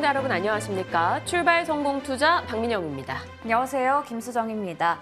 시청자 여러분 안녕하십니까? 출발 성공 투자 박민영입니다. 안녕하세요. 김수정입니다.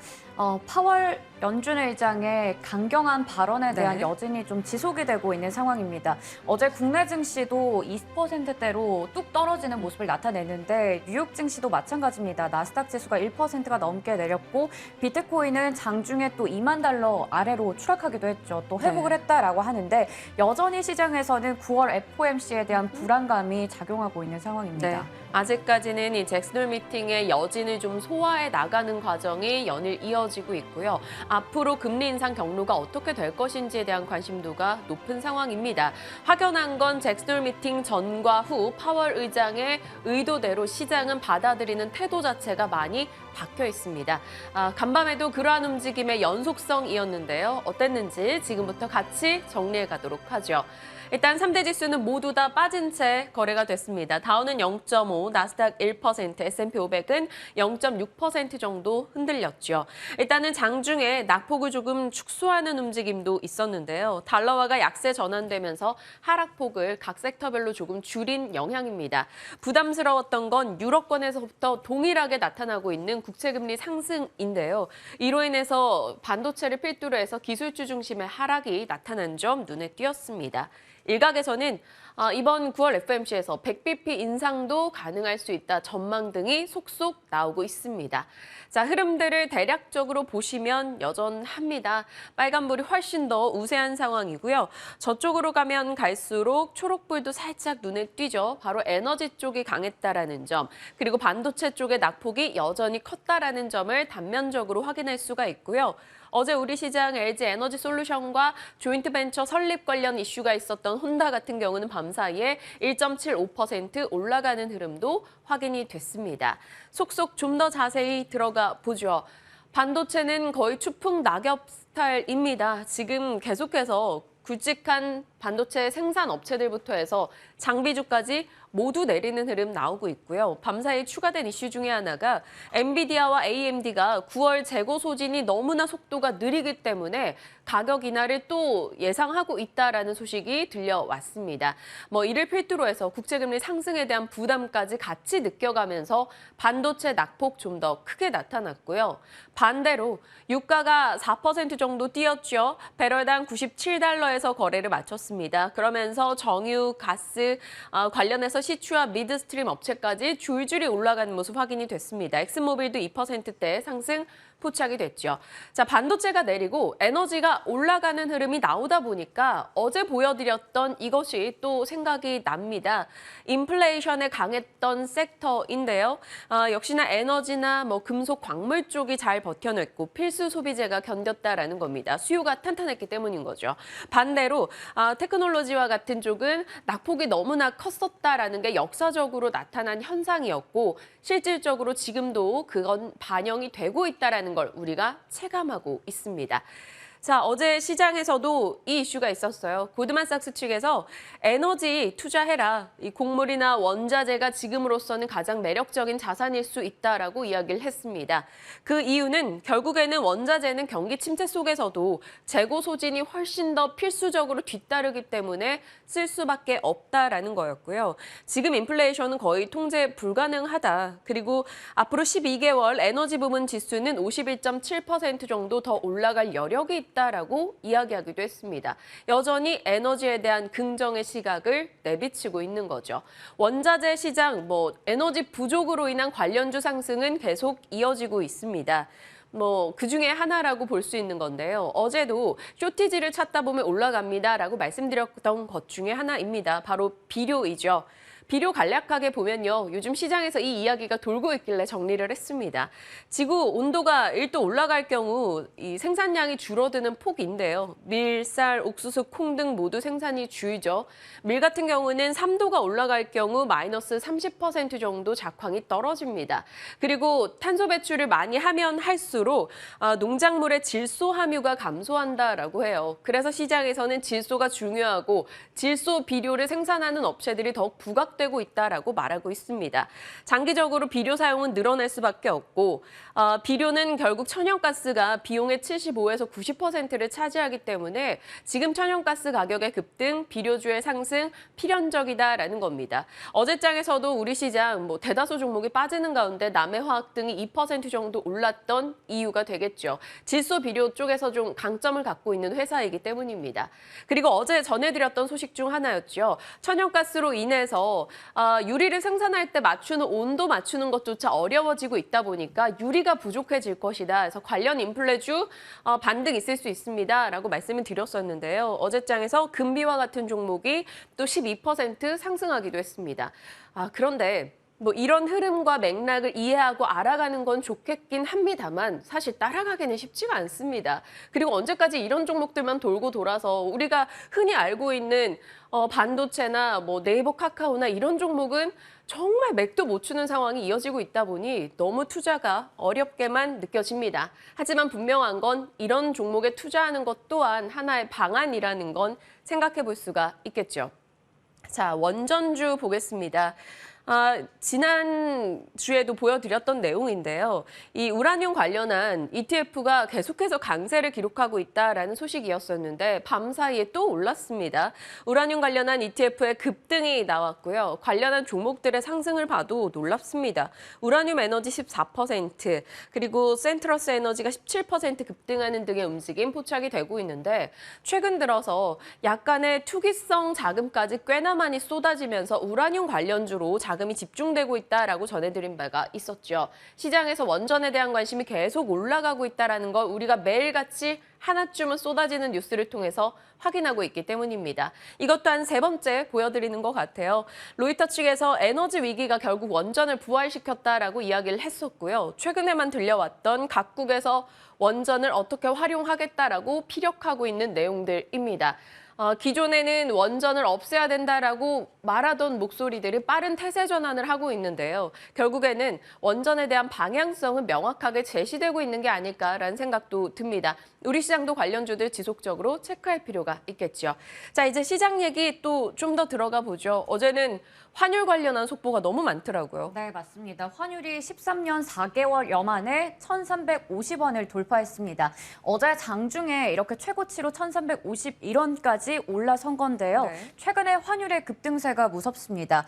파월 연준 의장의 강경한 발언에 대한 여진이 좀 지속이 되고 있는 상황입니다. 어제 국내 증시도 20%대로 뚝 떨어지는 모습을 나타내는데 뉴욕 증시도 마찬가지입니다. 나스닥 지수가 1%가 넘게 내렸고 비트코인은 장중에 또 $2만 아래로 추락하기도 했죠. 또 회복을 했다라고 하는데 여전히 시장에서는 9월 FOMC에 대한 불안감이 작용하고 있는 상황입니다. 아직까지는 이 잭슨홀 미팅의 여진을 좀 소화해 나가는 과정이 연일 이어지고 있고요. 앞으로 금리 인상 경로가 어떻게 될 것인지에 대한 관심도가 높은 상황입니다. 확연한 건 잭슨홀 미팅 전과 후 파월 의장의 의도대로 시장은 받아들이는 태도 자체가 많이 박혀 있습니다. 간밤에도 그러한 움직임의 연속성이었는데요. 어땠는지 지금부터 같이 정리해 가도록 하죠. 일단 3대 지수는 모두 다 빠진 채 거래가 됐습니다. 다우는 0.5, 나스닥 1%, S&P 500은 0.6% 정도 흔들렸죠. 일단은 장중에 낙폭을 조금 축소하는 움직임도 있었는데요. 달러화가 약세 전환되면서 하락폭을 각 섹터별로 조금 줄인 영향입니다. 부담스러웠던 건 유럽권에서부터 동일하게 나타나고 있는 국채금리 상승인데요. 이로 인해서 반도체를 필두로 해서 기술주 중심의 하락이 나타난 점 눈에 띄었습니다. 일각에서는 이번 9월 FOMC에서 100bp 인상도 가능할 수 있다 전망 등이 속속 나오고 있습니다. 자, 흐름들을 대략적으로 보시면 여전합니다. 빨간불이 훨씬 더 우세한 상황이고요. 저쪽으로 가면 갈수록 초록불도 살짝 눈에 띄죠. 바로 에너지 쪽이 강했다라는 점, 그리고 반도체 쪽의 낙폭이 여전히 컸다라는 점을 단면적으로 확인할 수가 있고요. 어제 우리 시장 LG 에너지 솔루션과 조인트 벤처 설립 관련 이슈가 있었던 혼다 같은 경우는 밤사이에 1.75% 올라가는 흐름도 확인이 됐습니다. 속속 좀 더 자세히 들어가 보죠. 반도체는 거의 추풍 낙엽 스타일입니다. 지금 계속해서 굵직한 반도체 생산 업체들부터 해서 장비주까지 모두 내리는 흐름 나오고 있고요. 밤사이 추가된 이슈 중에 하나가 엔비디아와 AMD가 9월 재고 소진이 너무나 속도가 느리기 때문에 가격 인하를 또 예상하고 있다라는 소식이 들려왔습니다. 이를 필두로 해서 국채금리 상승에 대한 부담까지 같이 느껴가면서 반도체 낙폭 좀 더 크게 나타났고요. 반대로 유가가 4% 정도 뛰었죠. 배럴당 $97에서 거래를 마쳤습니다. 그러면서 정유, 가스 관련해서 시추와 미드스트림 업체까지 줄줄이 올라가는 모습 확인이 됐습니다. 엑슨모빌도 2%대 상승 포착이 됐죠. 자, 반도체가 내리고 에너지가 올라가는 흐름이 나오다 보니까 어제 보여드렸던 이것이 또 생각이 납니다. 인플레이션에 강했던 섹터인데요. 역시나 에너지나 금속 광물 쪽이 잘 버텨냈고 필수 소비재가 견뎠다라는 겁니다. 수요가 탄탄했기 때문인 거죠. 반대로 테크놀로지와 같은 쪽은 낙폭이 너무나 컸었다라는 게 역사적으로 나타난 현상이었고 실질적으로 지금도 그건 반영이 되고 있다라는 걸 우리가 체감하고 있습니다. 자, 어제 시장에서도 이 이슈가 있었어요. 고드만삭스 측에서 에너지 투자해라. 이 곡물이나 원자재가 지금으로서는 가장 매력적인 자산일 수 있다라고 이야기를 했습니다. 그 이유는 결국에는 원자재는 경기 침체 속에서도 재고 소진이 훨씬 더 필수적으로 뒤따르기 때문에 쓸 수밖에 없다라는 거였고요. 지금 인플레이션은 거의 통제 불가능하다. 그리고 앞으로 12개월 에너지 부문 지수는 51.7% 정도 더 올라갈 여력이 있다라고 이야기하기도 했습니다. 여전히 에너지에 대한 긍정의 시각을 내비치고 있는 거죠. 원자재 시장, 에너지 부족으로 인한 관련주 상승은 계속 이어지고 있습니다. 그중에 하나라고 볼 수 있는 건데요. 어제도 쇼티지를 찾다 보면 올라갑니다라고 말씀드렸던 것 중에 하나입니다. 바로 비료이죠. 비료 간략하게 보면요. 요즘 시장에서 이 이야기가 돌고 있길래 정리를 했습니다. 지구 온도가 1도 올라갈 경우 이 생산량이 줄어드는 폭인데요. 밀, 쌀, 옥수수, 콩 등 모두 생산이 줄죠. 밀 같은 경우는 3도가 올라갈 경우 마이너스 30% 정도 작황이 떨어집니다. 그리고 탄소 배출을 많이 하면 할수록 농작물의 질소 함유가 감소한다라고 해요. 그래서 시장에서는 질소가 중요하고 질소 비료를 생산하는 업체들이 더욱 부각 지속되고 있다라고 말하고 있습니다. 장기적으로 비료 사용은 늘어날 수밖에 없고 비료는 결국 천연가스가 비용의 75에서 90%를 차지하기 때문에 지금 천연가스 가격의 급등, 비료주의 상승 필연적이다라는 겁니다. 어제장에서도 우리 시장 대다수 종목이 빠지는 가운데 남해화학 등이 2% 정도 올랐던 이유가 되겠죠. 질소 비료 쪽에서 좀 강점을 갖고 있는 회사이기 때문입니다. 그리고 어제 전해드렸던 소식 중 하나였죠. 천연가스로 인해서 유리를 생산할 때 온도 맞추는 것조차 어려워지고 있다 보니까 유리가 부족해질 것이다. 그래서 관련 인플레주 반등 있을 수 있습니다라고 말씀을 드렸었는데요. 어제장에서 금비와 같은 종목이 또 12% 상승하기도 했습니다. 그런데 이런 흐름과 맥락을 이해하고 알아가는 건 좋겠긴 합니다만 사실 따라가기는 쉽지가 않습니다. 그리고 언제까지 이런 종목들만 돌고 돌아서 우리가 흔히 알고 있는 반도체나 네이버 카카오나 이런 종목은 정말 맥도 못 추는 상황이 이어지고 있다 보니 너무 투자가 어렵게만 느껴집니다. 하지만 분명한 건 이런 종목에 투자하는 것 또한 하나의 방안이라는 건 생각해 볼 수가 있겠죠. 자, 원전주 보겠습니다. 지난주에도 보여드렸던 내용인데요. 이 우라늄 관련한 ETF가 계속해서 강세를 기록하고 있다라는 소식이었었는데 밤사이에 또 올랐습니다. 우라늄 관련한 ETF의 급등이 나왔고요. 관련한 종목들의 상승을 봐도 놀랍습니다. 우라늄 에너지 14%, 그리고 센트러스 에너지가 17% 급등하는 등의 움직임 포착이 되고 있는데 최근 들어서 약간의 투기성 자금까지 꽤나 많이 쏟아지면서 우라늄 관련주로 자금이 집중되고 있다라고 전해드린 바가 있었죠. 시장에서 원전에 대한 관심이 계속 올라가고 있다는 걸 우리가 매일같이 하나쯤은 쏟아지는 뉴스를 통해서 확인하고 있기 때문입니다. 이것 또한 세 번째 보여드리는 것 같아요. 로이터 측에서 에너지 위기가 결국 원전을 부활시켰다라고 이야기를 했었고요. 최근에만 들려왔던 각국에서 원전을 어떻게 활용하겠다라고 피력하고 있는 내용들입니다. 기존에는 원전을 없애야 된다라고 말하던 목소리들이 빠른 태세 전환을 하고 있는데요. 결국에는 원전에 대한 방향성은 명확하게 제시되고 있는 게 아닐까라는 생각도 듭니다. 우리 시장도 관련주들 지속적으로 체크할 필요가 있겠죠. 자, 이제 시장 얘기 또 좀 더 들어가 보죠. 어제는 환율 관련한 속보가 너무 많더라고요. 네, 맞습니다. 환율이 13년 4개월여 만에 1,350원을 돌파했습니다. 어제 장중에 이렇게 최고치로 1,351원까지 올라선 건데요. 네. 최근에 환율의 급등세가 무섭습니다.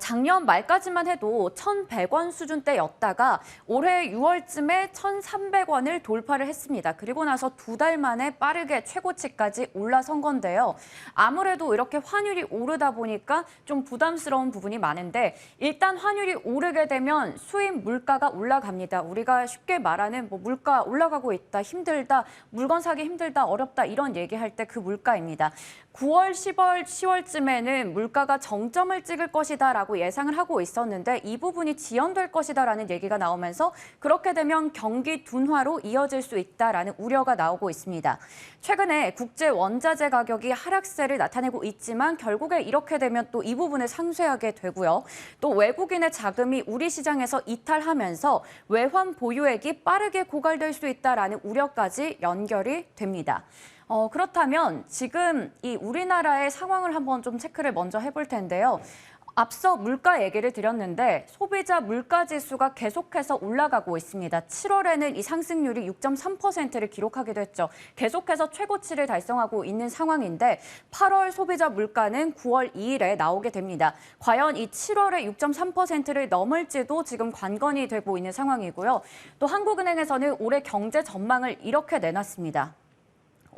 작년 말까지만 해도 1,100원 수준대였다가 올해 6월쯤에 1,300원을 돌파를 했습니다. 그리고 나서 두 달 만에 빠르게 최고치까지 올라선 건데요. 아무래도 이렇게 환율이 오르다 보니까 좀 부담스러운 부분이 많은데 일단 환율이 오르게 되면 수입 물가가 올라갑니다. 우리가 쉽게 말하는 물가 올라가고 있다, 힘들다, 물건 사기 힘들다, 어렵다 이런 얘기할 때 그 물가입니다. 9월, 10월, 10월쯤에는 물가가 정점을 찍을 것이다라고 예상을 하고 있었는데 이 부분이 지연될 것이다라는 얘기가 나오면서 그렇게 되면 경기 둔화로 이어질 수 있다라는 우려가 나오고 있습니다. 최근에 국제 원자재 가격이 하락세를 나타내고 있지만 결국에 이렇게 되면 또 이 부분을 상쇄하게 되고요. 또 외국인의 자금이 우리 시장에서 이탈하면서 외환 보유액이 빠르게 고갈될 수 있다라는 우려까지 연결이 됩니다. 그렇다면 지금 이 우리나라의 상황을 한번 좀 체크를 먼저 해볼 텐데요. 앞서 물가 얘기를 드렸는데 소비자 물가 지수가 계속해서 올라가고 있습니다. 7월에는 이 상승률이 6.3%를 기록하기도 했죠. 계속해서 최고치를 달성하고 있는 상황인데 8월 소비자 물가는 9월 2일에 나오게 됩니다. 과연 이 7월에 6.3%를 넘을지도 지금 관건이 되고 있는 상황이고요. 또 한국은행에서는 올해 경제 전망을 이렇게 내놨습니다.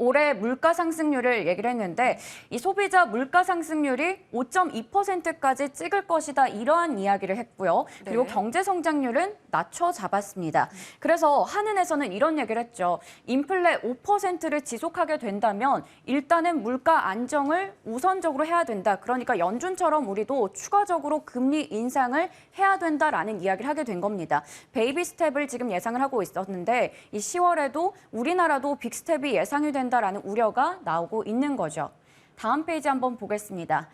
올해 물가 상승률을 얘기를 했는데 이 소비자 물가 상승률이 5.2%까지 찍을 것이다 이러한 이야기를 했고요. 그리고 네. 경제 성장률은 낮춰 잡았습니다. 그래서 한은에서는 이런 얘기를 했죠. 인플레 5%를 지속하게 된다면 일단은 물가 안정을 우선적으로 해야 된다. 그러니까 연준처럼 우리도 추가적으로 금리 인상을 해야 된다라는 이야기를 하게 된 겁니다. 베이비 스텝을 지금 예상을 하고 있었는데 이 10월에도 우리나라도 빅 스텝이 예상이 된다라는 우려가 나오고 있는 거죠. 다음 페이지 한번 보겠습니다.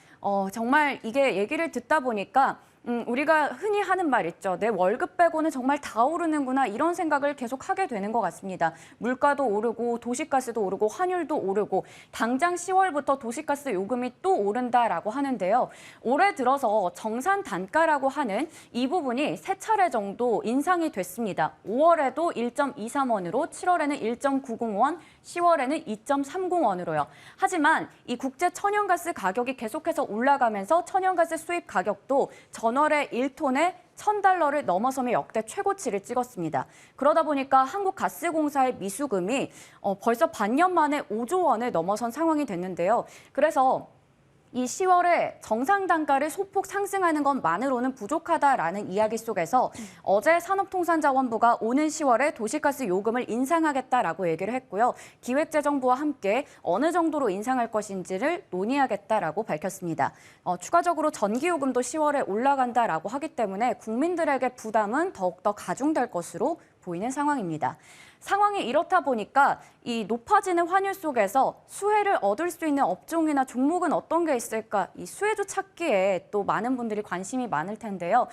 정말 이게 얘기를 듣다 보니까 우리가 흔히 하는 말 있죠. 내 월급 빼고는 정말 다 오르는구나 이런 생각을 계속 하게 되는 것 같습니다. 물가도 오르고 도시가스도 오르고 환율도 오르고 당장 10월부터 도시가스 요금이 또 오른다라고 하는데요. 올해 들어서 정산 단가라고 하는 이 부분이 세 차례 정도 인상이 됐습니다. 5월에도 1.23원으로 7월에는 1.90원, 10월에는 2.30원으로요. 하지만 이 국제 천연가스 가격이 계속해서 올라가면서 천연가스 수입 가격도 전월에 1톤에 $1,000를 넘어서며 역대 최고치를 찍었습니다. 그러다 보니까 한국가스공사의 미수금이 벌써 반년 만에 5조 원을 넘어선 상황이 됐는데요. 그래서 이 10월에 정상 단가를 소폭 상승하는 것만으로는 부족하다라는 이야기 속에서 어제 산업통상자원부가 오는 10월에 도시가스 요금을 인상하겠다라고 얘기를 했고요. 기획재정부와 함께 어느 정도로 인상할 것인지를 논의하겠다라고 밝혔습니다. 추가적으로 전기요금도 10월에 올라간다라고 하기 때문에 국민들에게 부담은 더욱더 가중될 것으로 보이는 상황입니다. 상황이 이렇다 보니까 이 높아지는 환율 속에서 수혜를 얻을 수 있는 업종이나 종목은 어떤 게 있을까? 이 수혜주 찾기에 또 많은 분들이 관심이 많을 텐데요.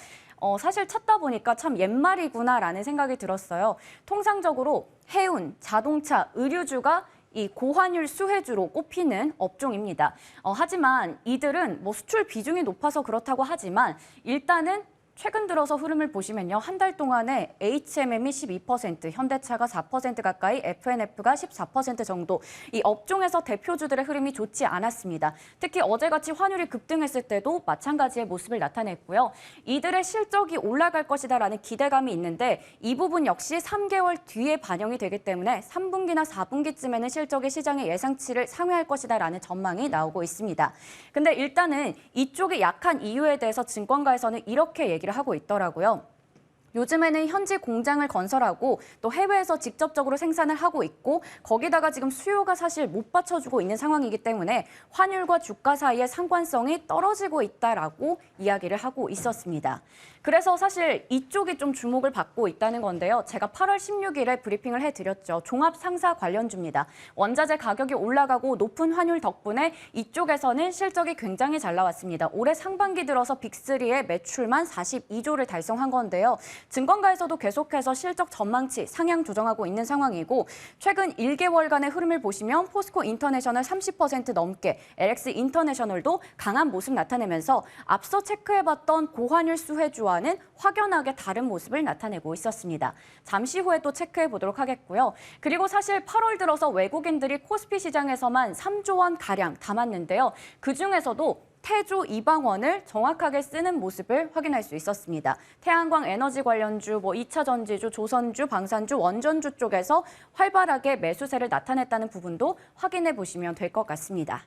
사실 찾다 보니까 참 옛말이구나라는 생각이 들었어요. 통상적으로 해운, 자동차, 의류주가 이 고환율 수혜주로 꼽히는 업종입니다. 하지만 이들은 뭐 수출 비중이 높아서 그렇다고 하지만 일단은 최근 들어서 흐름을 보시면요. 한 달 동안에 HMM이 12%, 현대차가 4% 가까이, FNF가 14% 정도 이 업종에서 대표주들의 흐름이 좋지 않았습니다. 특히 어제같이 환율이 급등했을 때도 마찬가지의 모습을 나타냈고요. 이들의 실적이 올라갈 것이다라는 기대감이 있는데 이 부분 역시 3개월 뒤에 반영이 되기 때문에 3분기나 4분기쯤에는 실적이 시장의 예상치를 상회할 것이다라는 전망이 나오고 있습니다. 근데 일단은 이쪽이 약한 이유에 대해서 증권가에서는 이렇게 얘기를 하고 있더라고요. 요즘에는 현지 공장을 건설하고 또 해외에서 직접적으로 생산을 하고 있고 거기다가 지금 수요가 사실 못 받쳐주고 있는 상황이기 때문에 환율과 주가 사이의 상관성이 떨어지고 있다라고 이야기를 하고 있었습니다. 그래서 사실 이쪽이 좀 주목을 받고 있다는 건데요. 제가 8월 16일에 브리핑을 해드렸죠. 종합상사 관련주입니다. 원자재 가격이 올라가고 높은 환율 덕분에 이쪽에서는 실적이 굉장히 잘 나왔습니다. 올해 상반기 들어서 빅3의 매출만 42조를 달성한 건데요. 증권가에서도 계속해서 실적 전망치 상향 조정하고 있는 상황이고 최근 1개월간의 흐름을 보시면 포스코 인터내셔널 30% 넘게, LX 인터내셔널도 강한 모습 나타내면서 앞서 체크해봤던 고환율 수혜주와는 확연하게 다른 모습을 나타내고 있었습니다. 잠시 후에 또 체크해 보도록 하겠고요. 그리고 사실 8월 들어서 외국인들이 코스피 시장에서만 3조 원 가량 담았는데요. 그중에서도 태조 이방원을 정확하게 쓰는 모습을 확인할 수 있었습니다. 태양광 에너지 관련주, 2차 전지주, 조선주, 방산주, 원전주 쪽에서 활발하게 매수세를 나타냈다는 부분도 확인해 보시면 될 것 같습니다.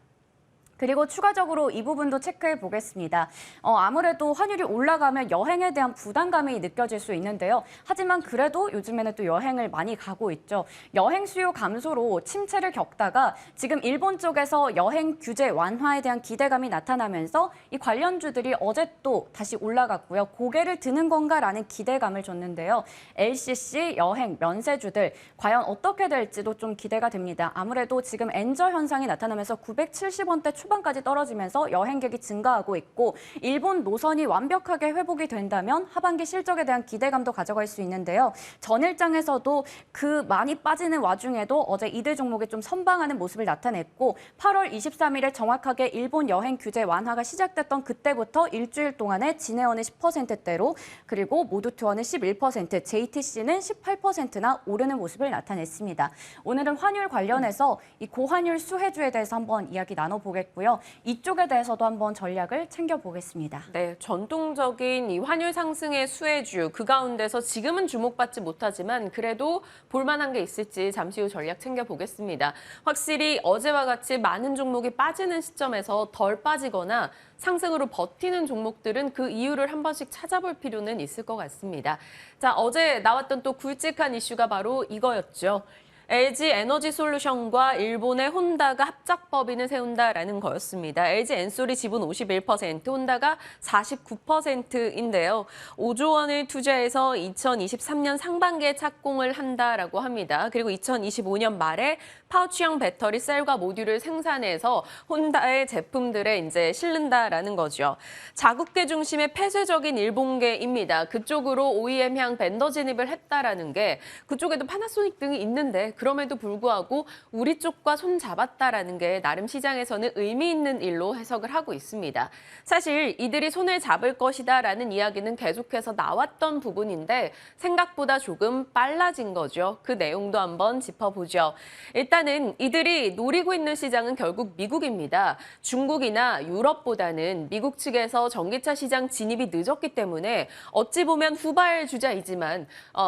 그리고 추가적으로 이 부분도 체크해 보겠습니다. 아무래도 환율이 올라가면 여행에 대한 부담감이 느껴질 수 있는데요. 하지만 그래도 요즘에는 또 여행을 많이 가고 있죠. 여행 수요 감소로 침체를 겪다가 지금 일본 쪽에서 여행 규제 완화에 대한 기대감이 나타나면서 이 관련주들이 어제 또 다시 올라갔고요. 고개를 드는 건가라는 기대감을 줬는데요. LCC, 여행, 면세주들 과연 어떻게 될지도 좀 기대가 됩니다. 아무래도 지금 엔저 현상이 나타나면서 970원대 초반까지 떨어지면서 여행객이 증가하고 있고 일본 노선이 완벽하게 회복이 된다면 하반기 실적에 대한 기대감도 가져갈 수 있는데요. 전일장에서도 그 많이 빠지는 와중에도 어제 이들 종목이 좀 선방하는 모습을 나타냈고 8월 23일에 정확하게 일본 여행 규제 완화가 시작됐던 그때부터 일주일 동안에 진해원은 10%대로 그리고 모두투어는 11%, JTC는 18%나 오르는 모습을 나타냈습니다. 오늘은 환율 관련해서 이 고환율 수혜주에 대해서 한번 이야기 나눠보겠고요. 이쪽에 대해서도 한번 전략을 챙겨보겠습니다. 네, 전통적인 이 환율 상승의 수혜주 그 가운데서 지금은 주목받지 못하지만 그래도 볼만한 게 있을지 잠시 후 전략 챙겨보겠습니다. 확실히 어제와 같이 많은 종목이 빠지는 시점에서 덜 빠지거나 상승으로 버티는 종목들은 그 이유를 한 번씩 찾아볼 필요는 있을 것 같습니다. 자, 어제 나왔던 또 굵직한 이슈가 바로 이거였죠. LG 에너지솔루션과 일본의 혼다가 합작 법인을 세운다라는 거였습니다. LG 엔솔이 지분 51%, 혼다가 49%인데요. 5조 원을 투자해서 2023년 상반기에 착공을 한다라고 합니다. 그리고 2025년 말에 파우치형 배터리 셀과 모듈을 생산해서 혼다의 제품들에 이제 실른다라는 거죠. 자국계 중심의 폐쇄적인 일본계입니다. 그쪽으로 OEM향 벤더 진입을 했다라는 게 그쪽에도 파나소닉 등이 있는데 그럼에도 불구하고 우리 쪽과 손 잡았다라는 게 나름 시장에서는 의미 있는 일로 해석을 하고 있습니다. 사실 이들이 손을 잡을 것이다라는 이야기는 계속해서 나왔던 부분인데 생각보다 조금 빨라진 거죠. 그 내용도 한번 짚어보죠. 일단은 이들이 노리고 있는 시장은 결국 미국입니다. 중국이나 유럽보다는 미국 측에서 전기차 시장 진입이 늦었기 때문에 어찌 보면 후발주자이지만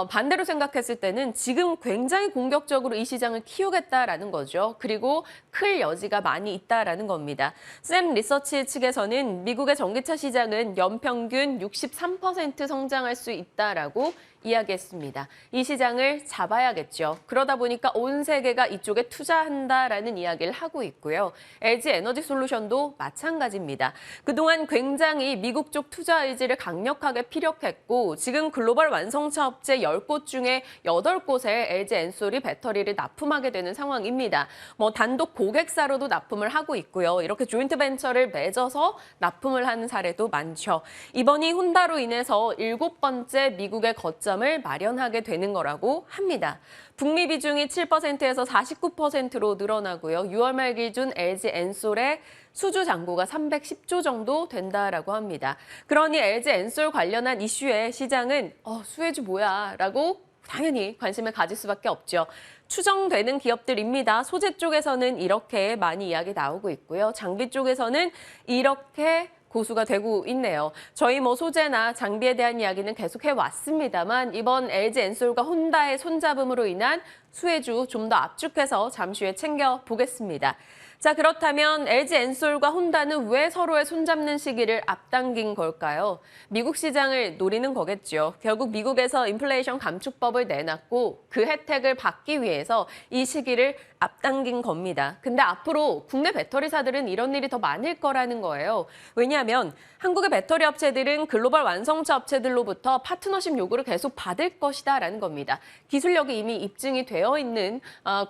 반대로 생각했을 때는 지금 굉장히 공격적으로 이 시장을 키우겠다라는 거죠. 그리고 클 여지가 많이 있다라는 겁니다. 샘 리서치 측에서는 미국의 전기차 시장은 연평균 63% 성장할 수 있다라고 이야기했습니다. 이 시장을 잡아야겠죠. 그러다 보니까 온 세계가 이쪽에 투자한다라는 이야기를 하고 있고요. LG 에너지솔루션도 마찬가지입니다. 그동안 굉장히 미국 쪽 투자 의지를 강력하게 피력했고 지금 글로벌 완성차 업체 10곳 중에 8곳에 LG 엔솔이 배터리를 납품하게 되는 상황입니다. 단독 고객사로도 납품을 하고 있고요. 이렇게 조인트 벤처를 맺어서 납품을 하는 사례도 많죠. 이번이 혼다로 인해서 7번째 미국의 거점을 마련하게 되는 거라고 합니다. 북미 비중이 7%에서 49%로 늘어나고요. 6월 말 기준 LG 엔솔의 수주 잔고가 310조 정도 된다라고 합니다. 그러니 LG 엔솔 관련한 이슈에 시장은 수혜주 뭐야? 라고 당연히 관심을 가질 수밖에 없죠. 추정되는 기업들입니다. 소재 쪽에서는 이렇게 많이 이야기 나오고 있고요. 장비 쪽에서는 이렇게 고수가 되고 있네요. 저희 소재나 장비에 대한 이야기는 계속 해왔습니다만 이번 LG 엔솔과 혼다의 손잡음으로 인한 수혜주 좀 더 압축해서 잠시 후에 챙겨보겠습니다. 자, 그렇다면 LG 엔솔과 혼다는 왜 서로의 손잡는 시기를 앞당긴 걸까요? 미국 시장을 노리는 거겠죠. 결국 미국에서 인플레이션 감축법을 내놨고 그 혜택을 받기 위해서 이 시기를 앞당긴 겁니다. 근데 앞으로 국내 배터리사들은 이런 일이 더 많을 거라는 거예요. 왜냐하면 한국의 배터리 업체들은 글로벌 완성차 업체들로부터 파트너십 요구를 계속 받을 것이다라는 겁니다. 기술력이 이미 입증이 되어 있는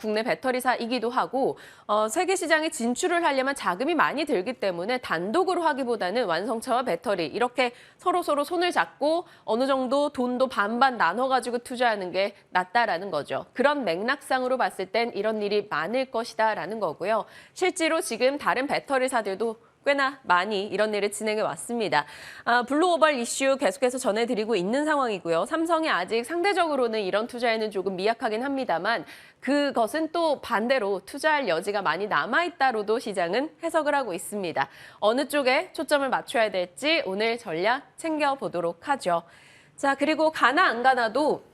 국내 배터리사이기도 하고 세계 시장에 진출을 하려면 자금이 많이 들기 때문에 단독으로 하기보다는 완성차와 배터리 이렇게 서로 손을 잡고 어느 정도 돈도 반반 나눠가지고 투자하는 게 낫다라는 거죠. 그런 맥락상으로 봤을 땐 이런 일이 많을 것이다라는 거고요. 실제로 지금 다른 배터리사들도 꽤나 많이 이런 일을 진행해 왔습니다. 블루오벌 이슈 계속해서 전해드리고 있는 상황이고요. 삼성이 아직 상대적으로는 이런 투자에는 조금 미약하긴 합니다만 그것은 또 반대로 투자할 여지가 많이 남아있다로도 시장은 해석을 하고 있습니다. 어느 쪽에 초점을 맞춰야 될지 오늘 전략 챙겨보도록 하죠. 자, 그리고 가나 안 가나도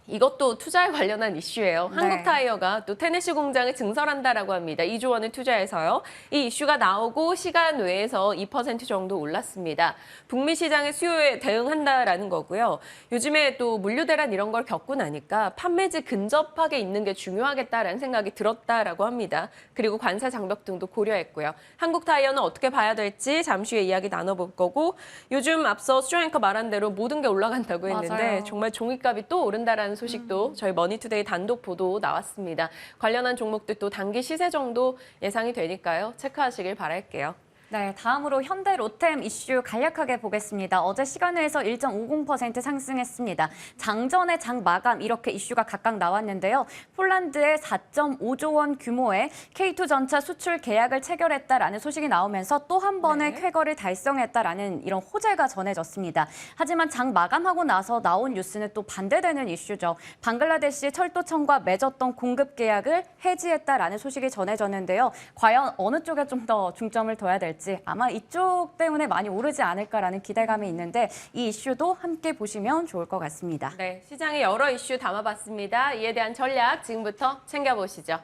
이것도 투자에 관련한 이슈예요. 네. 한국타이어가 또 테네시 공장을 증설한다라고 합니다. 2조 원을 투자해서요. 이 이슈가 나오고 시간 외에서 2% 정도 올랐습니다. 북미 시장의 수요에 대응한다라는 거고요. 요즘에 또 물류 대란 이런 걸 겪고 나니까 판매지 근접하게 있는 게 중요하겠다라는 생각이 들었다라고 합니다. 그리고 관세 장벽 등도 고려했고요. 한국타이어는 어떻게 봐야 될지 잠시 후에 이야기 나눠볼 거고 요즘 앞서 수정 앵커 말한 대로 모든 게 올라간다고 했는데 맞아요. 정말 종이값이 또 오른다라는 소식도 저희 머니투데이 단독 보도 나왔습니다. 관련한 종목들도 단기 시세 정도 예상이 되니까요. 체크하시길 바랄게요. 네, 다음으로 현대 로템 이슈 간략하게 보겠습니다. 어제 시간외에서 1.50% 상승했습니다. 장전의 장 마감 이렇게 이슈가 각각 나왔는데요. 폴란드의 4.5조 원 규모의 K2 전차 수출 계약을 체결했다라는 소식이 나오면서 또 한 번의 쾌거를 달성했다라는 이런 호재가 전해졌습니다. 하지만 장 마감하고 나서 나온 뉴스는 또 반대되는 이슈죠. 방글라데시 철도청과 맺었던 공급 계약을 해지했다라는 소식이 전해졌는데요. 과연 어느 쪽에 좀 더 중점을 둬야 될지 아마 이쪽 때문에 많이 오르지 않을까라는 기대감이 있는데 이 이슈도 함께 보시면 좋을 것 같습니다. 네, 시장에 여러 이슈 담아봤습니다. 이에 대한 전략 지금부터 챙겨보시죠.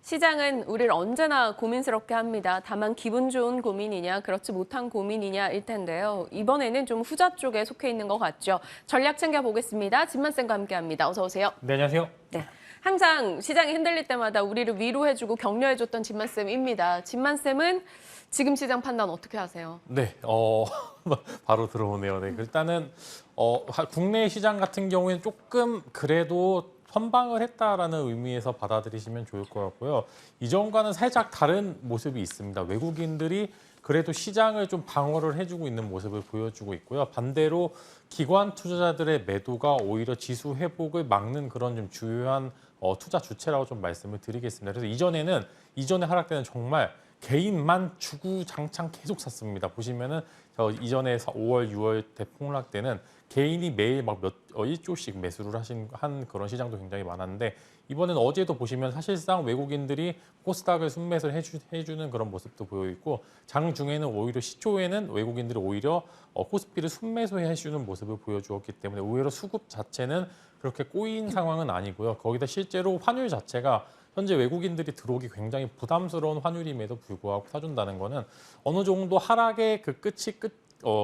시장은 우리를 언제나 고민스럽게 합니다. 다만 기분 좋은 고민이냐, 그렇지 못한 고민이냐일 텐데요. 이번에는 좀 후자 쪽에 속해 있는 것 같죠. 전략 챙겨보겠습니다. 진만쌤과 함께합니다. 어서 오세요. 네, 안녕하세요. 네. 항상 시장이 흔들릴 때마다 우리를 위로해주고 격려해줬던 진만쌤입니다. 진만쌤은 지금 시장 판단 어떻게 하세요? 네, 바로 들어오네요. 네, 일단은 국내 시장 같은 경우에는 조금 그래도 선방을 했다라는 의미에서 받아들이시면 좋을 것 같고요. 이전과는 살짝 다른 모습이 있습니다. 외국인들이 그래도 시장을 좀 방어를 해주고 있는 모습을 보여주고 있고요. 반대로 기관 투자자들의 매도가 오히려 지수 회복을 막는 그런 좀 주요한 투자 주체라고 좀 말씀을 드리겠습니다. 그래서 이전에 하락 때는 정말 개인만 주구장창 계속 샀습니다. 보시면은 이전에 5월, 6월 대폭락 때는 개인이 매일 막 1조씩 매수를 한 그런 시장도 굉장히 많았는데 이번에는 어제도 보시면 사실상 외국인들이 코스닥을 순매수를 해주는 그런 모습도 보여 있고 장중에는 오히려 시초에는 외국인들이 오히려 코스피를 순매수해 주는 모습을 보여주었기 때문에 오히려 수급 자체는 그렇게 꼬인 상황은 아니고요. 거기다 실제로 환율 자체가 현재 외국인들이 들어오기 굉장히 부담스러운 환율임에도 불구하고 사준다는 거는 어느 정도 하락의 그 끝이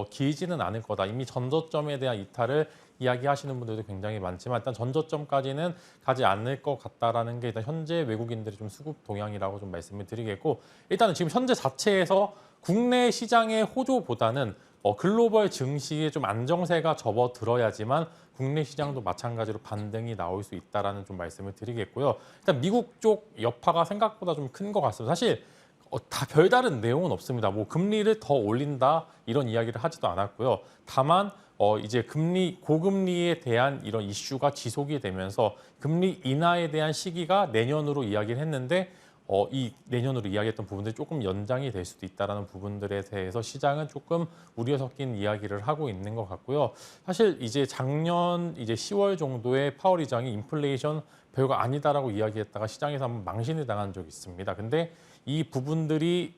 길지는 않을 거다. 이미 전저점에 대한 이탈을 이야기하시는 분들도 굉장히 많지만 일단 전저점까지는 가지 않을 것 같다라는 게 일단 현재 외국인들의 좀 수급 동향이라고 좀 말씀을 드리겠고 일단은 지금 현재 자체에서 국내 시장의 호조보다는 글로벌 증시에 좀 안정세가 접어들어야지만 국내 시장도 마찬가지로 반등이 나올 수 있다라는 좀 말씀을 드리겠고요. 일단 미국 쪽 여파가 생각보다 좀 큰 것 같습니다. 사실 다 별다른 내용은 없습니다. 뭐 금리를 더 올린다 이런 이야기를 하지도 않았고요. 다만 이제 고금리에 대한 이런 이슈가 지속이 되면서 금리 인하에 대한 시기가 내년으로 이야기를 했는데 이 내년으로 이야기했던 부분들이 조금 연장이 될 수도 있다라는 부분들에 대해서 시장은 조금 우려 섞인 이야기를 하고 있는 것 같고요. 사실 이제 작년 10월 정도에 파월 의장이 인플레이션 별거 아니다라고 이야기했다가 시장에서 한번 망신을 당한 적이 있습니다. 근데 이 부분들이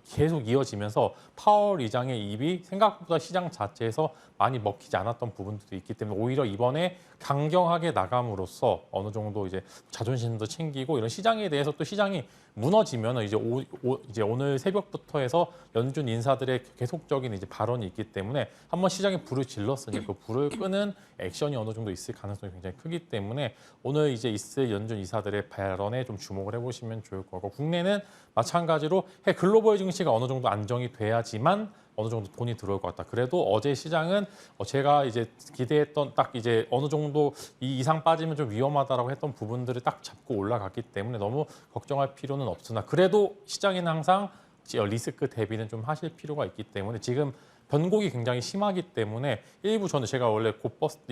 계속 이어지면서 파월 의장의 입이 생각보다 시장 자체에서 많이 먹히지 않았던 부분들도 있기 때문에 오히려 이번에 강경하게 나감으로써 어느 정도 이제 자존심도 챙기고 이런 시장에 대해서 또 시장이 무너지면 이제 오늘 새벽부터 해서 연준 인사들의 계속적인 이제 발언이 있기 때문에 한번 시장에 불을 질렀으니 그 불을 끄는 액션이 어느 정도 있을 가능성이 굉장히 크기 때문에 오늘 이제 있을 연준 인사들의 발언에 좀 주목을 해보시면 좋을 거고 국내는 마찬가지로 글로벌 증시가 어느 정도 안정이 돼야지만 어느 정도 돈이 들어올 것 같다. 그래도 어제 시장은 제가 이제 기대했던 딱 이제 어느 정도 이 이상 빠지면 좀 위험하다라고 했던 부분들을 딱 잡고 올라갔기 때문에 너무 걱정할 필요는 없으나 그래도 시장에는 항상 리스크 대비는 좀 하실 필요가 있기 때문에 지금 변곡이 굉장히 심하기 때문에 일부 제가 원래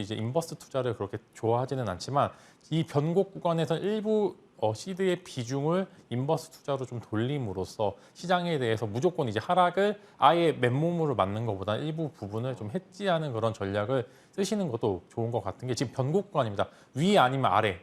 인버스 투자를 그렇게 좋아하지는 않지만 이 변곡 구간에서 일부 시드의 비중을 인버스 투자로 좀 돌림으로써 시장에 대해서 무조건 이제 하락을 아예 맨몸으로 맞는 것보다 일부 부분을 좀 해지하는 그런 전략을 쓰시는 것도 좋은 것 같은 게 지금 변곡 구간입니다. 위 아니면 아래.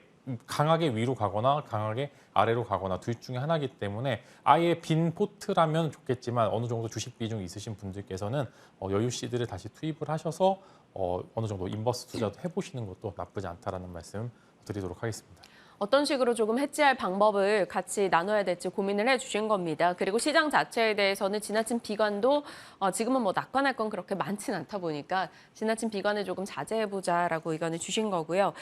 강하게 위로 가거나 강하게 아래로 가거나 둘 중에 하나이기 때문에 아예 빈 포트라면 좋겠지만 어느 정도 주식 비중이 있으신 분들께서는 여유 시드를 다시 투입을 하셔서 어느 정도 인버스 투자도 해보시는 것도 나쁘지 않다라는 말씀 드리도록 하겠습니다. 어떤 식으로 조금 해지할 방법을 같이 나눠야 될지 고민을 해주신 겁니다. 그리고 시장 자체에 대해서는 지나친 비관도 지금은 뭐 낙관할 건 그렇게 많지는 않다 보니까 지나친 비관을 조금 자제해보자라고 의견을 주신 거고요.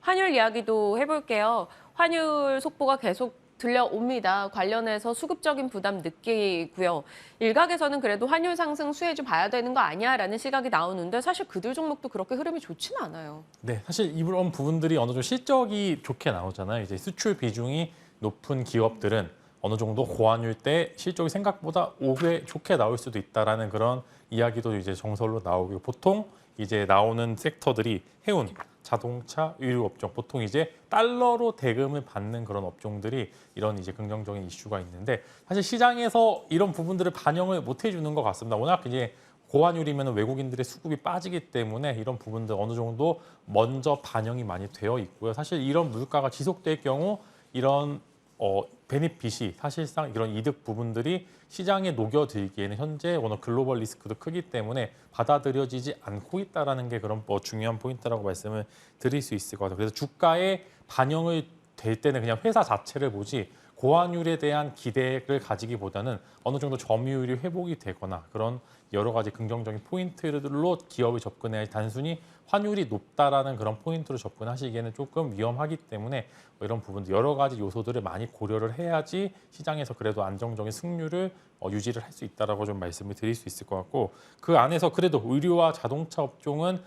환율 이야기도 해볼게요. 환율 속보가 계속 들려옵니다. 관련해서 수급적인 부담 느끼고요. 일각에서는 그래도 환율 상승 수혜주 봐야 되는 거 아니야라는 시각이 나오는데 사실 그들 종목도 그렇게 흐름이 좋지는 않아요. 네, 사실 이런 부분들이 어느 정도 실적이 좋게 나오잖아요. 이제 수출 비중이 높은 기업들은 어느 정도 고환율 때 실적이 생각보다 좋게 나올 수도 있다라는 그런 이야기도 이제 정설로 나오고 보통 이제 나오는 섹터들이 해운, 자동차, 의류 업종 보통 이제 달러로 대금을 받는 그런 업종들이 이런 이제 긍정적인 이슈가 있는데 사실 시장에서 이런 부분들을 반영을 못 해주는 것 같습니다. 워낙 이제 고환율이면 외국인들의 수급이 빠지기 때문에 이런 부분들 어느 정도 먼저 반영이 많이 되어 있고요. 사실 이런 물가가 지속될 경우 이런 베니핏이 사실상 이런 이득 부분들이 시장에 녹여들기에는 현재 워낙 글로벌 리스크도 크기 때문에 받아들여지지 않고 있다는 게 그런 중요한 포인트라고 말씀을 드릴 수 있을 것 같아요. 그래서 주가에 반영을 될 때는 그냥 회사 자체를 보지 고환율에 대한 기대를 가지기보다는 어느 정도 점유율이 회복이 되거나 그런 여러 가지 긍정적인 포인트들로 기업이 접근해야 단순히 환율이 높다라는 그런 포인트로 접근하시기에는 조금 위험하기 때문에 이런 부분들 여러 가지 요소들을 많이 고려를 해야지 시장에서 그래도 안정적인 승률을 유지를 할 수 있다라고 좀 말씀을 드릴 수 있을 것 같고 그 안에서 그래도 의류와 자동차 업종은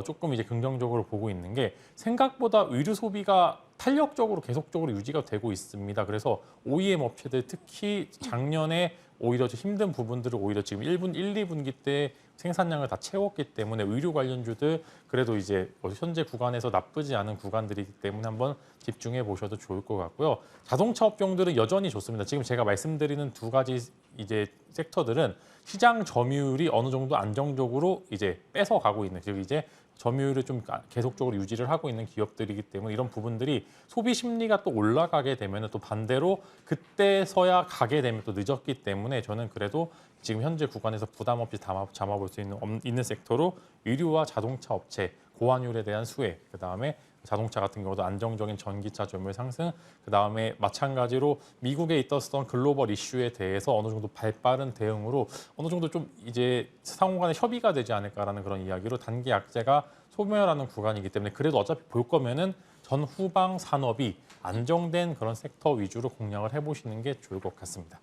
조금 이제 긍정적으로 보고 있는 게 생각보다 의류 소비가 탄력적으로 계속적으로 유지가 되고 있습니다. 그래서 OEM 업체들 특히 작년에 오히려 좀 힘든 부분들을 오히려 지금 1, 2분기 때 생산량을 다 채웠기 때문에 의류 관련주들 그래도 이제 현재 구간에서 나쁘지 않은 구간들이기 때문에 한번 집중해 보셔도 좋을 것 같고요. 자동차 업종들은 여전히 좋습니다. 지금 제가 말씀드리는 두 가지 이제 섹터들은 시장 점유율이 어느 정도 안정적으로 이제 뺏어가고 있는 즉 이제 점유율을 좀 계속적으로 유지를 하고 있는 기업들이기 때문에 이런 부분들이 소비 심리가 또 올라가게 되면 또 반대로 그때서야 가게 되면 또 늦었기 때문에 저는 그래도 지금 현재 구간에서 부담 없이 담아볼 수 있는 섹터로 의류와 자동차 업체, 고환율에 대한 수혜, 그다음에 자동차 같은 경우도 안정적인 전기차 점유율 상승, 그다음에 마찬가지로 미국에 있었던 글로벌 이슈에 대해서 어느 정도 발빠른 대응으로 어느 정도 좀 이제 상호 간에 협의가 되지 않을까라는 그런 이야기로 단기 약세가 소멸하는 구간이기 때문에 그래도 어차피 볼 거면은 전후방 산업이 안정된 그런 섹터 위주로 공략을 해보시는 게 좋을 것 같습니다.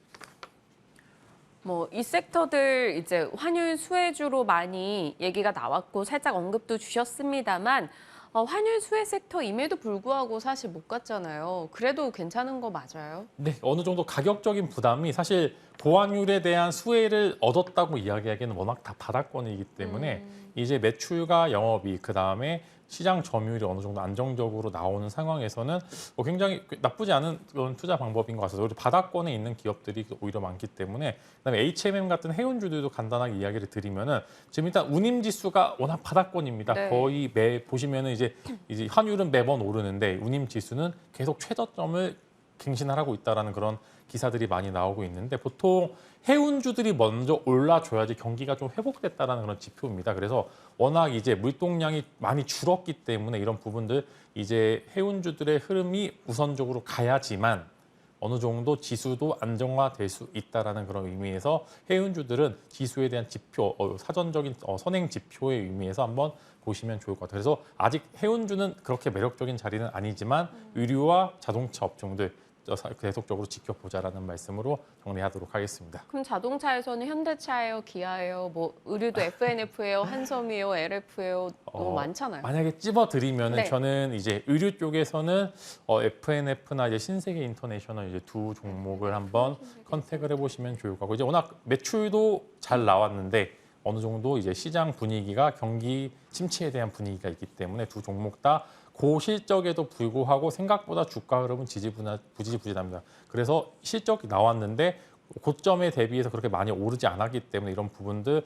뭐 이 섹터들 이제 환율 수혜주로 많이 얘기가 나왔고 살짝 언급도 주셨습니다만 환율 수혜 섹터임에도 불구하고 사실 못 갔잖아요. 그래도 괜찮은 거 맞아요? 네, 어느 정도 가격적인 부담이 사실 고환율에 대한 수혜를 얻었다고 이야기하기에는 워낙 다 바닥권이기 때문에 이제 매출과 영업이익 그다음에 시장 점유율이 어느 정도 안정적으로 나오는 상황에서는 굉장히 나쁘지 않은 그런 투자 방법인 것 같아서 우리 바닥권에 있는 기업들이 오히려 많기 때문에 그다음에 HMM 같은 해운주들도 간단하게 이야기를 드리면은 지금 일단 운임 지수가 워낙 바닥권입니다. 네. 거의 보시면은 이제 환율은 매번 오르는데 운임 지수는 계속 최저점을 갱신하고 있다라는 그런 기사들이 많이 나오고 있는데 보통 해운주들이 먼저 올라줘야지 경기가 좀 회복됐다라는 그런 지표입니다. 그래서 워낙 이제 물동량이 많이 줄었기 때문에 이런 부분들 이제 해운주들의 흐름이 우선적으로 가야지만 어느 정도 지수도 안정화될 수 있다라는 그런 의미에서 해운주들은 지수에 대한 지표, 사전적인 선행 지표의 의미에서 한번 보시면 좋을 것 같아요. 그래서 아직 해운주는 그렇게 매력적인 자리는 아니지만 의류와 자동차 업종들 계속적으로 지켜보자라는 말씀으로 정리하도록 하겠습니다. 그럼 자동차에서는 현대차예요, 기아예요, 뭐 의류도 FNF예요, 한섬이에요, LF예요, 너무 많잖아요. 만약에 찝어드리면은 네. 저는 이제 의류 쪽에서는 FNF나 이제 신세계 인터내셔널 이제 두 종목을 한번 컨택을 해보시면 좋을 것 같고 이제 워낙 매출도 잘 나왔는데 어느 정도 이제 시장 분위기가 경기 침체에 대한 분위기가 있기 때문에 두 종목 다 고실적에도 불구하고 생각보다 주가 흐름은 부지부진합니다. 그래서 실적이 나왔는데 고점에 대비해서 그렇게 많이 오르지 않았기 때문에 이런 부분들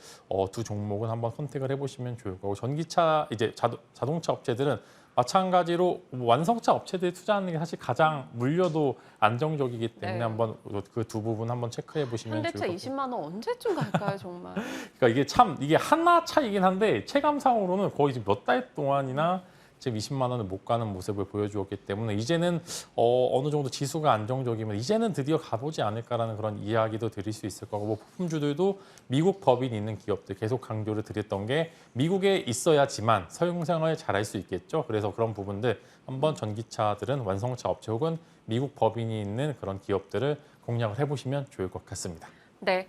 두 종목은 한번 선택을 해보시면 좋을 거고 전기차 이제 자동차 업체들은 마찬가지로 완성차 업체들이 투자하는 게 사실 가장 물려도 안정적이기 때문에 네. 한번 그 두 부분 한번 체크해 보시면 좋을 현대차 것 같아요. 20만 원 언제쯤 갈까요, 정말? 그러니까 이게 하나 차이긴 한데 체감상으로는 거의 지금 몇 달 동안이나 지금 20만 원을 못 가는 모습을 보여주었기 때문에 이제는 어느 정도 지수가 안정적이면 이제는 드디어 가보지 않을까라는 그런 이야기도 드릴 수 있을 거고 뭐 부품주들도 미국 법인이 있는 기업들 계속 강조를 드렸던 게 미국에 있어야지만 사용생활을 잘할 수 있겠죠. 그래서 그런 부분들 한번 전기차들은 완성차 업체 혹은 미국 법인이 있는 그런 기업들을 공략을 해보시면 좋을 것 같습니다. 네.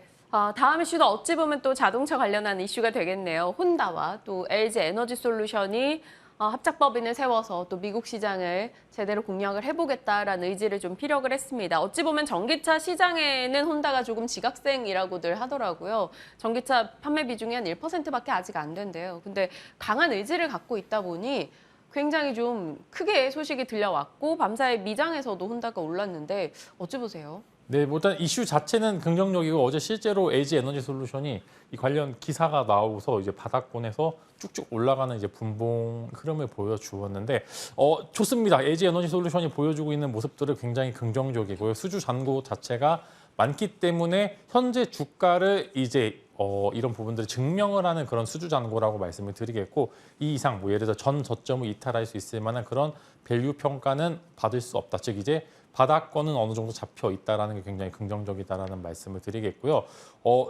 다음 이슈도 어찌 보면 또 자동차 관련한 이슈가 되겠네요. 혼다와 또 LG 에너지 솔루션이 합작법인을 세워서 또 미국 시장을 제대로 공략을 해보겠다라는 의지를 좀 피력을 했습니다. 어찌 보면 전기차 시장에는 혼다가 조금 지각생이라고들 하더라고요. 전기차 판매 비중이 한 1%밖에 아직 안 된대요. 근데 강한 의지를 갖고 있다 보니 굉장히 좀 크게 소식이 들려왔고 밤사이 미장에서도 혼다가 올랐는데 어찌 보세요? 네, 뭐 일단 이슈 자체는 긍정적이고 어제 실제로 LG 에너지 솔루션이 이 관련 기사가 나오고서 이제 바닥권에서 쭉쭉 올라가는 이제 분봉 흐름을 보여주었는데 좋습니다. LG 에너지 솔루션이 보여주고 있는 모습들은 굉장히 긍정적이고요. 수주 잔고 자체가 많기 때문에 현재 주가를 이제 이런 부분들을 증명을 하는 그런 수주잔고라고 말씀을 드리겠고 이 이상 뭐 예를 들어 전 저점을 이탈할 수 있을 만한 그런 밸류 평가는 받을 수 없다. 즉 이제 바닥권은 어느 정도 잡혀 있다라는 게 굉장히 긍정적이다라는 말씀을 드리겠고요.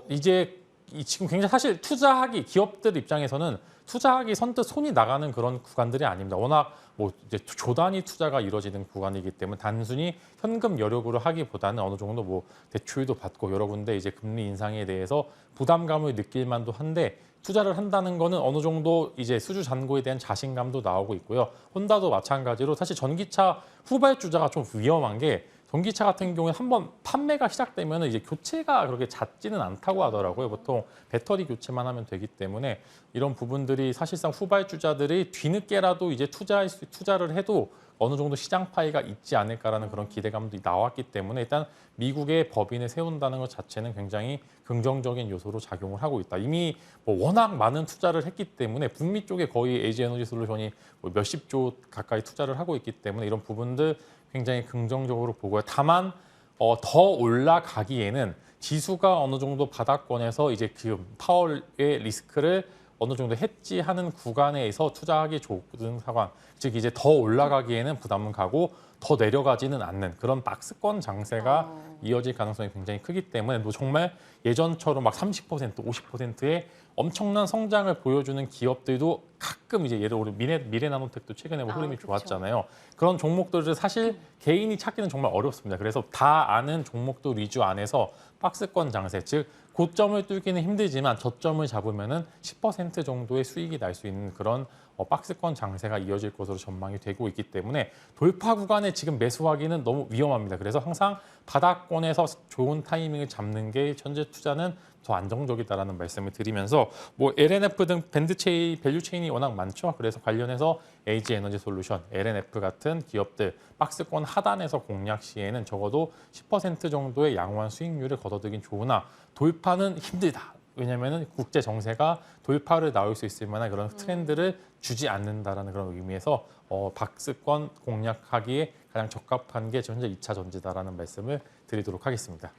이제 지금 굉장히 사실 투자하기 기업들 입장에서는 투자하기 선뜻 손이 나가는 그런 구간들이 아닙니다. 워낙 뭐 이제 조단위 투자가 이루어지는 구간이기 때문에 단순히 현금 여력으로 하기보다는 어느 정도 뭐 대출도 받고 여러 군데 이제 금리 인상에 대해서 부담감을 느낄 만도 한데 투자를 한다는 거는 어느 정도 이제 수주 잔고에 대한 자신감도 나오고 있고요. 혼다도 마찬가지로 사실 전기차 후발주자가 좀 위험한 게 전기차 같은 경우에 한번 판매가 시작되면 이제 교체가 그렇게 잦지는 않다고 하더라고요. 보통 배터리 교체만 하면 되기 때문에 이런 부분들이 사실상 후발주자들이 뒤늦게라도 이제 투자를 해도 어느 정도 시장 파이가 있지 않을까라는 그런 기대감도 나왔기 때문에 일단 미국의 법인을 세운다는 것 자체는 굉장히 긍정적인 요소로 작용을 하고 있다. 이미 뭐 워낙 많은 투자를 했기 때문에 북미 쪽에 거의 LG에너지솔루션이 뭐 몇십 조 가까이 투자를 하고 있기 때문에 이런 부분들 굉장히 긍정적으로 보고요. 다만 더 올라가기에는 지수가 어느 정도 바닥권에서 이제 그 파월의 리스크를 어느 정도 해지하는 구간에서 투자하기 좋은 상황. 즉 이제 더 올라가기에는 부담은 가고 더 내려가지는 않는 그런 박스권 장세가 이어질 가능성이 굉장히 크기 때문에 뭐 정말 예전처럼 막 30%, 50%의 엄청난 성장을 보여주는 기업들도 가끔 이제 예를 들어 미래나노텍도 최근에 뭐 흐름이 그렇죠. 좋았잖아요. 그런 종목들을 사실 개인이 찾기는 정말 어렵습니다. 그래서 다 아는 종목도 위주 안에서 박스권 장세, 즉 고점을 뚫기는 힘들지만 저점을 잡으면은 10% 정도의 수익이 날 수 있는 그런 박스권 장세가 이어질 것으로 전망이 되고 있기 때문에 돌파 구간에 지금 매수하기는 너무 위험합니다. 그래서 항상 바닥권에서 좋은 타이밍을 잡는 게 현재 투자는 더 안정적이다라는 말씀을 드리면서 뭐 LNF 등 밴드 체인, 밸류 체인이 워낙 많죠. 그래서 관련해서 LG 에너지 솔루션, LNF 같은 기업들 박스권 하단에서 공략 시에는 적어도 10% 정도의 양호한 수익률을 거둬들긴 좋으나 돌파는 힘들다. 왜냐하면 국제 정세가 돌파를 나올 수 있을 만한 그런 트렌드를 주지 않는다라는 그런 의미에서 박스권 공략하기에 가장 적합한 게 현재 2차 전지다라는 말씀을 드리도록 하겠습니다.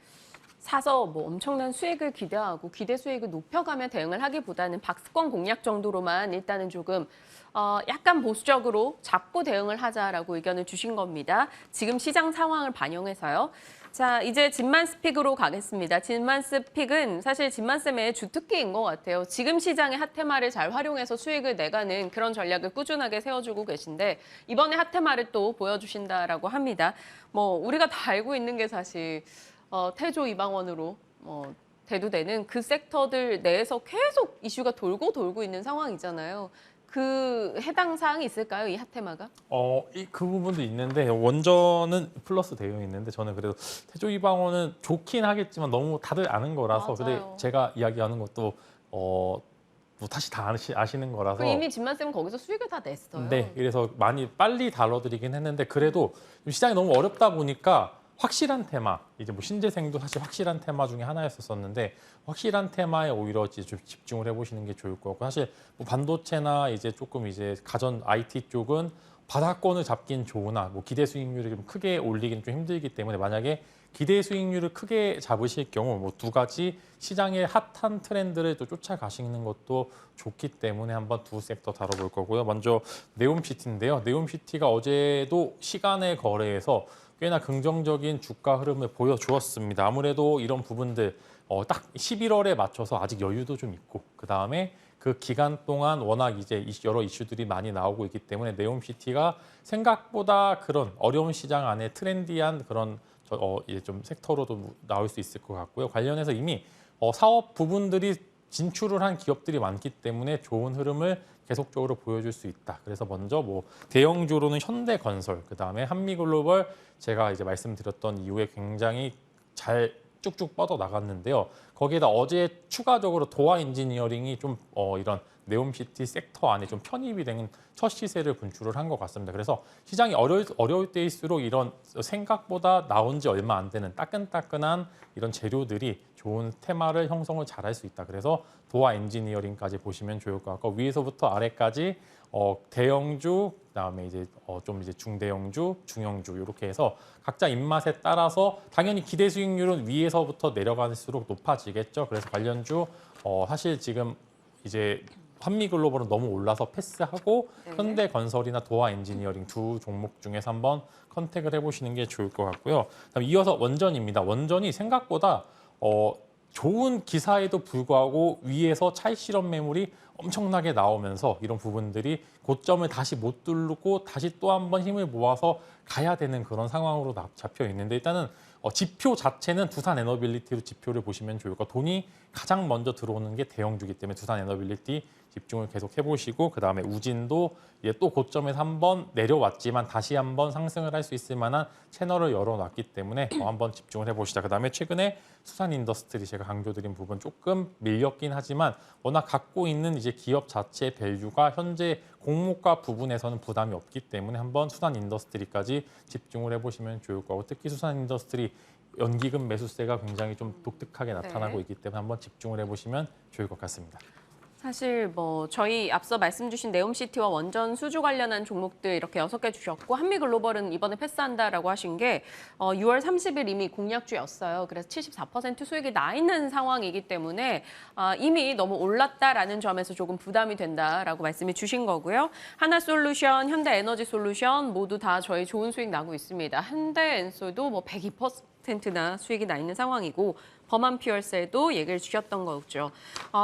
사서 뭐 엄청난 수익을 기대하고 기대 수익을 높여가며 대응을 하기보다는 박스권 공략 정도로만 일단은 조금 약간 보수적으로 잡고 대응을 하자라고 의견을 주신 겁니다. 지금 시장 상황을 반영해서요. 자, 이제 진만스픽으로 가겠습니다. 진만스픽은 사실 진만쌤의 주특기인 것 같아요. 지금 시장의 핫테마를 잘 활용해서 수익을 내가는 그런 전략을 꾸준하게 세워주고 계신데 이번에 핫테마를 또 보여주신다라고 합니다. 뭐 우리가 다 알고 있는 게 사실 태조 이방원으로 대두되는 그 섹터들 내에서 계속 이슈가 돌고 있는 상황이잖아요. 그 해당 사항이 있을까요, 이 핫테마가? 그 부분도 있는데 원전은 플러스 되어 있는데 저는 그래도 태조 이방원은 좋긴 하겠지만 너무 다들 아는 거라서 근데 맞아요. 제가 이야기하는 것도 뭐 다시 다 아시는 거라서 이미 진만쌤은 거기서 수익을 다 냈어요. 네, 그래서 많이 빨리 다뤄드리긴 했는데 그래도 시장이 너무 어렵다 보니까 확실한 테마, 이제 뭐 신재생도 사실 확실한 테마 중에 하나였었는데 확실한 테마에 오히려 이제 좀 집중을 해보시는 게 좋을 것 같고 사실 뭐 반도체나 이제 조금 이제 가전 IT 쪽은 바닥권을 잡긴 좋으나 뭐 기대 수익률을 좀 크게 올리기는 좀 힘들기 때문에 만약에 기대 수익률을 크게 잡으실 경우 뭐 두 가지 시장의 핫한 트렌드를 또 쫓아가시는 것도 좋기 때문에 한번 두 섹터 다뤄볼 거고요. 먼저 네옴시티인데요. 네옴시티가 어제도 시간의 거래에서 꽤나 긍정적인 주가 흐름을 보여주었습니다. 아무래도 이런 부분들 딱 11월에 맞춰서 아직 여유도 좀 있고 그다음에 그 기간 동안 워낙 이제 여러 이슈들이 많이 나오고 있기 때문에 네옴시티가 생각보다 그런 어려운 시장 안에 트렌디한 그런 이제 좀 섹터로도 나올 수 있을 것 같고요. 관련해서 이미 사업 부분들이 진출을 한 기업들이 많기 때문에 좋은 흐름을 계속적으로 보여줄 수 있다. 그래서 먼저 뭐 대형주로는 현대건설, 그다음에 한미글로벌 제가 이제 말씀드렸던 이후에 굉장히 잘 쭉쭉 뻗어 나갔는데요. 거기에다 어제 추가적으로 도화 엔지니어링이 좀 이런 네옴시티 섹터 안에 좀 편입이 된 첫 시세를 분출을 한 것 같습니다. 그래서 시장이 어려울 때일수록 이런 생각보다 나온 지 얼마 안 되는 따끈따끈한 이런 재료들이 좋은 테마를 형성을 잘할 수 있다. 그래서 도화 엔지니어링까지 보시면 좋을 것 같고 위에서부터 아래까지 대형주, 그다음에 이제 좀 이제 중대형주, 중형주 이렇게 해서 각자 입맛에 따라서 당연히 기대 수익률은 위에서부터 내려갈수록 높아지겠죠. 그래서 관련주 사실 지금 이제 한미글로벌은 너무 올라서 패스하고 네. 현대건설이나 도화 엔지니어링 두 종목 중에서 한번 컨택을 해보시는 게 좋을 것 같고요. 그다음에 이어서 원전입니다. 원전이 생각보다 좋은 기사에도 불구하고 위에서 차익 실현 매물이 엄청나게 나오면서 이런 부분들이 고점을 다시 못 뚫고 다시 또 한 번 힘을 모아서 가야 되는 그런 상황으로 잡혀 있는데 일단은 지표 자체는 두산 에너빌리티로 지표를 보시면 좋을 것 같고 돈이 가장 먼저 들어오는 게 대형주기 때문에 두산 에너빌리티 집중을 계속 해보시고 그다음에 우진도 이제 또 고점에서 한번 내려왔지만 다시 한번 상승을 할 수 있을 만한 채널을 열어놨기 때문에 한번 집중을 해보시다. 그다음에 최근에 수산인더스트리 제가 강조드린 부분 조금 밀렸긴 하지만 워낙 갖고 있는 이제 기업 자체의 밸류가 현재 공모가 부분에서는 부담이 없기 때문에 한번 수산인더스트리까지 집중을 해보시면 좋을 거고 특히 수산인더스트리 연기금 매수세가 굉장히 좀 독특하게 나타나고 있기 때문에 한번 집중을 해보시면 좋을 것 같습니다. 사실 뭐 저희 앞서 말씀 주신 네옴시티와 원전 수주 관련한 종목들 이렇게 6개 주셨고 한미글로벌은 이번에 패스한다라고 하신 게 6월 30일 이미 공약주였어요. 그래서 74% 수익이 나 있는 상황이기 때문에 이미 너무 올랐다라는 점에서 조금 부담이 된다라고 말씀해 주신 거고요. 하나솔루션, 현대에너지솔루션 모두 다 저희 좋은 수익 나고 있습니다. 현대엔솔도 뭐 102%나 수익이 나 있는 상황이고 범한퓨얼셀도 얘기를 주셨던 거죠.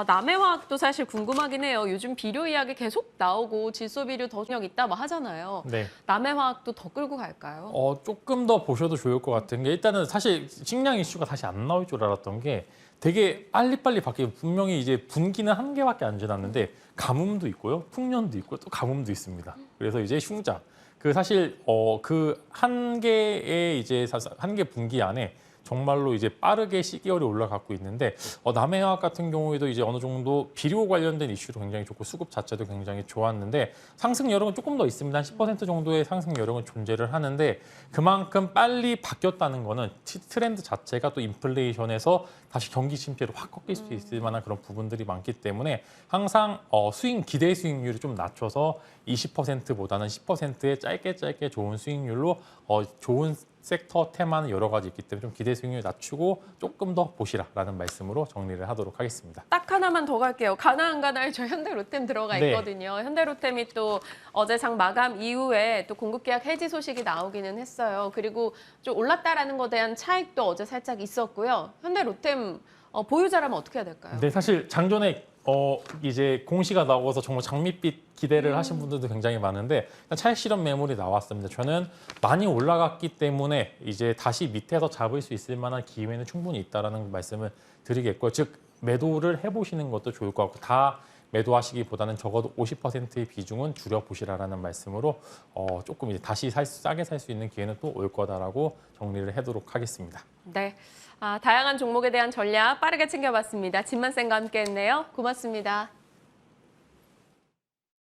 남해화학도 사실 궁금하긴 해요. 요즘 비료 이야기 계속 나오고 질소비료 더 중력 있다 뭐 하잖아요. 네. 남해화학도 더 끌고 갈까요? 조금 더 보셔도 좋을 것 같은 게 일단은 사실 식량 이슈가 다시 안 나올 줄 알았던 게 되게 빨리빨리 바뀌고 분명히 이제 분기는 한 개밖에 안 지났는데 가뭄도 있고요. 풍년도 있고 또 가뭄도 있습니다. 그래서 이제 흉작. 그 사실 그 한 개의 이제 한 개 분기 안에 정말로 이제 빠르게 시기열이 올라가고 있는데 남해화학 같은 경우에도 이제 어느 정도 비료 관련된 이슈도 굉장히 좋고 수급 자체도 굉장히 좋았는데 상승 여력은 조금 더 있습니다. 한 10% 정도의 상승 여력은 존재를 하는데 그만큼 빨리 바뀌었다는 거는 트렌드 자체가 또 인플레이션에서 다시 경기 침체로 확 꺾일 수 있을 만한 그런 부분들이 많기 때문에 항상 기대 수익률을 좀 낮춰서 20%보다는 10%의 짧게 좋은 수익률로 좋은 섹터 테마는 여러 가지 있기 때문에 좀 기대 수익률 낮추고 조금 더 보시라라는 말씀으로 정리를 하도록 하겠습니다. 딱 하나만 더 갈게요. 가나안 가나에 저 현대로템 들어가 네. 있거든요. 현대로템이 또 어제 장 마감 이후에 또 공급 계약 해지 소식이 나오기는 했어요. 그리고 좀 올랐다라는 것에 대한 차익도 어제 살짝 있었고요. 현대로템 보유자라면 어떻게 해야 될까요? 네, 사실 장전에 이제 공시가 나오고서 정말 장밋빛 기대를 하신 분들도 굉장히 많은데 차익 실현 매물이 나왔습니다. 저는 많이 올라갔기 때문에 이제 다시 밑에서 잡을 수 있을 만한 기회는 충분히 있다라는 말씀을 드리겠고요. 즉 매도를 해보시는 것도 좋을 것 같고 다 매도하시기보다는 적어도 50%의 비중은 줄여보시라라는 말씀으로 조금 이제 다시 싸게 살 수 있는 기회는 또 올 거다라고 정리를 하도록 하겠습니다. 네. 다양한 종목에 대한 전략 빠르게 챙겨봤습니다. 진만쌤과 함께했네요. 고맙습니다.